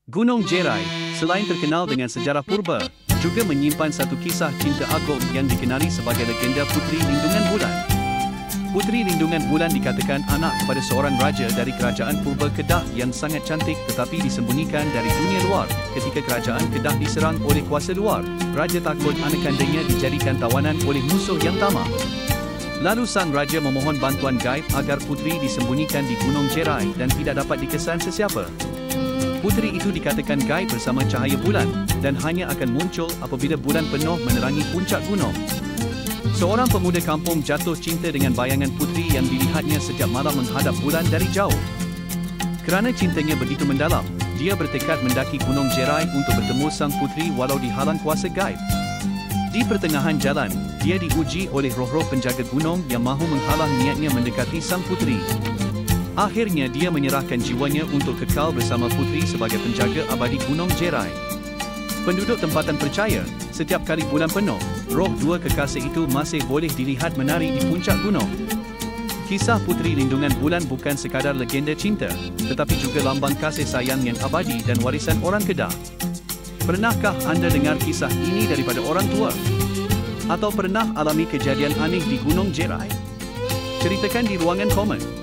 Gunung Jerai, selain terkenal dengan sejarah purba, juga menyimpan satu kisah cinta agung yang dikenali sebagai legenda Puteri Lindungan Bulan. Puteri Lindungan Bulan dikatakan anak kepada seorang raja dari kerajaan purba Kedah yang sangat cantik tetapi disembunyikan dari dunia luar. Ketika kerajaan Kedah diserang oleh kuasa luar, raja takut anak kandungnya dijadikan tawanan oleh musuh yang tamak. Lalu sang raja memohon bantuan gaib agar puteri disembunyikan di Gunung Jerai dan tidak dapat dikesan sesiapa. Puteri itu dikatakan gaib bersama cahaya bulan dan hanya akan muncul apabila bulan penuh menerangi puncak gunung. Seorang pemuda kampung jatuh cinta dengan bayangan puteri yang dilihatnya setiap malam menghadap bulan dari jauh. Kerana cintanya begitu mendalam, dia bertekad mendaki Gunung Jerai untuk bertemu sang puteri walau dihalang kuasa gaib. Di pertengahan jalan, dia diuji oleh roh-roh penjaga gunung yang mahu menghalang niatnya mendekati sang puteri. Akhirnya dia menyerahkan jiwanya untuk kekal bersama puteri sebagai penjaga abadi Gunung Jerai. Penduduk tempatan percaya, setiap kali bulan penuh, roh dua kekasih itu masih boleh dilihat menari di puncak gunung. Kisah Puteri Lindungan Bulan bukan sekadar legenda cinta, tetapi juga lambang kasih sayang yang abadi dan warisan orang Kedah. Pernahkah anda dengar kisah ini daripada orang tua? Atau pernah alami kejadian aneh di Gunung Jerai? Ceritakan di ruangan komen.